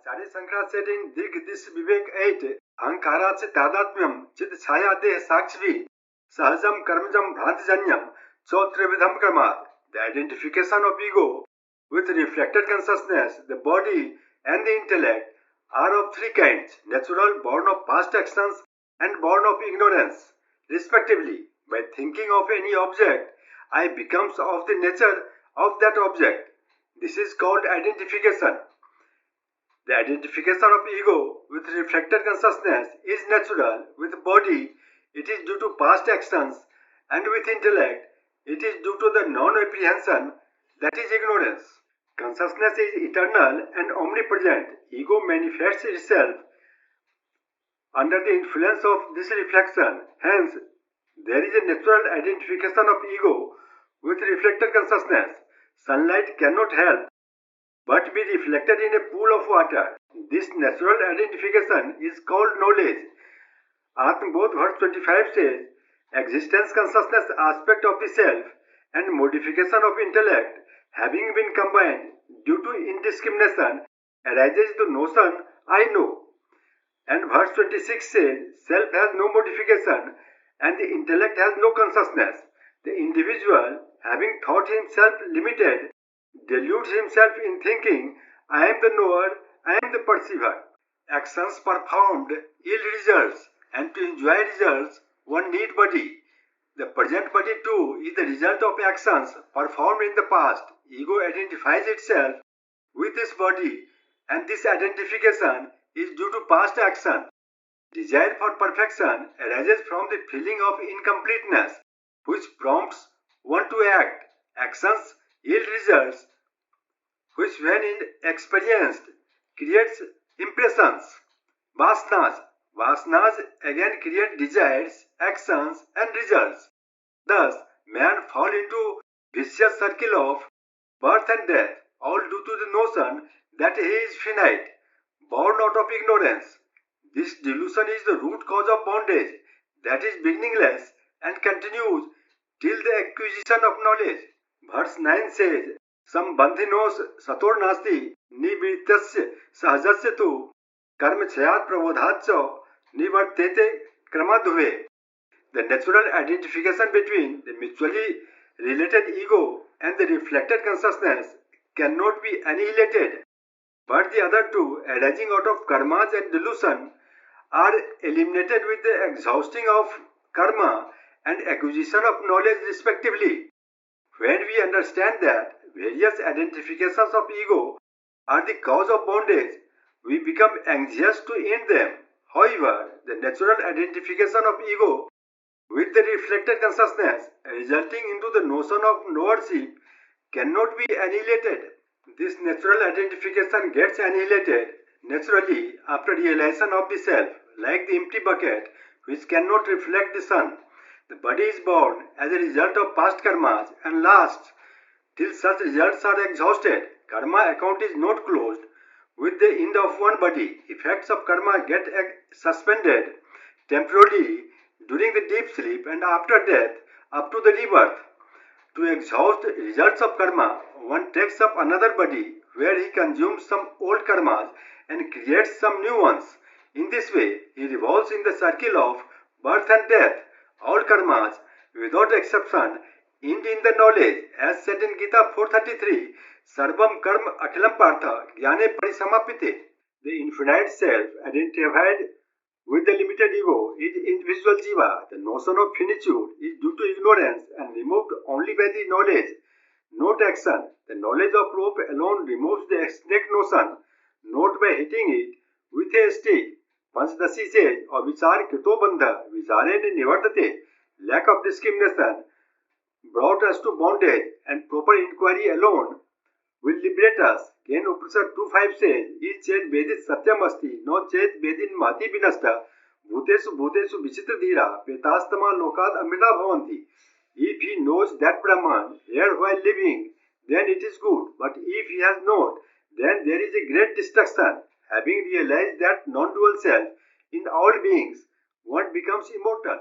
Acharya Shankara said in Drg Drsy Viveka 8, ahaṁkārasya tādātmyam cicchāyā-deha-sākşibhiḥ sahajam karmajam bhranti-janyam trividham kramāt. The identification of ego with reflected consciousness, the body and the intellect are of three kinds: natural, born of past actions, and born of ignorance, respectively. By thinking of any object, I becomes of the nature of that object. This is called identification. The identification of ego with reflected consciousness is natural. With body, it is due to past actions, and with intellect, it is due to the non-apprehension, that is ignorance. Consciousness is eternal and omnipresent. Ego manifests itself under the influence of this reflection. Hence, there is a natural identification of ego with reflected consciousness. Sunlight cannot help but be reflected in a pool of water. This natural identification is called knowledge. Atmbodh verse 25 says, existence consciousness aspect of the self and modification of intellect having been combined due to indiscrimination arises the notion I know. And verse 26 says, self has no modification and the intellect has no consciousness. The individual, having thought himself limited, deludes himself in thinking, I am the knower, I am the perceiver. Actions performed yield results, and to enjoy results, one need body. The present body too is the result of actions performed in the past. Ego identifies itself with this body, and this identification is due to past action. Desire for perfection arises from the feeling of incompleteness, which prompts one to act. Actions yield results, which when experienced creates impressions. Vasanas again create desires, actions and results. Thus, man falls into vicious circle of birth and death, all due to the notion that he is finite, born out of ignorance. This delusion is the root cause of bondage that is beginningless and continues till the acquisition of knowledge. Verse 9 says, Sambandhinos sator nasti nibritasya sahajasya tu karmachayat prabodhacha nivartete kramāt. The natural identification between the mutually related ego and the reflected consciousness cannot be annihilated, but the other two, arising out of karmas and delusion, are eliminated with the exhausting of karma and acquisition of knowledge respectively. When we understand that various identifications of ego are the cause of bondage, we become anxious to end them. However, the natural identification of ego with the reflected consciousness resulting into the notion of knowership cannot be annihilated. This natural identification gets annihilated naturally after realization of the self, like the empty bucket which cannot reflect the sun. The body is born as a result of past karmas and lasts till such results are exhausted. Karma account is not closed with the end of one body. Effects of karma get suspended temporarily during the deep sleep and after death up to the rebirth. To exhaust results of karma, one takes up another body where he consumes some old karmas and creates some new ones. In this way, he revolves in the circle of birth and death. All karmas, without exception, end in the knowledge, as said in Gita 4:33, Sarvam karma akhilam partha jnane parisamapite. The infinite self, identified with the limited ego, is individual jiva. The notion of finitude is due to ignorance and removed only by the knowledge, not action. The knowledge of rope alone removes the snake notion, not by hitting it with a stick. Panchdasi says, Avichar krito bandha vicharene nivardate. Lack of discrimination brought us to bondage, and proper inquiry alone will liberate us. Ken Upanishad 2:5 says, Is chet vedit satyam asti, no chet vedin mati vinasta, bhutesu bhutesu vichitra dhira, petastama lokad amrita bhavanti. If he knows that Brahman here while living, then it is good. But if he has not, then there is a great destruction. Having realized that non-dual self in all beings, one becomes immortal.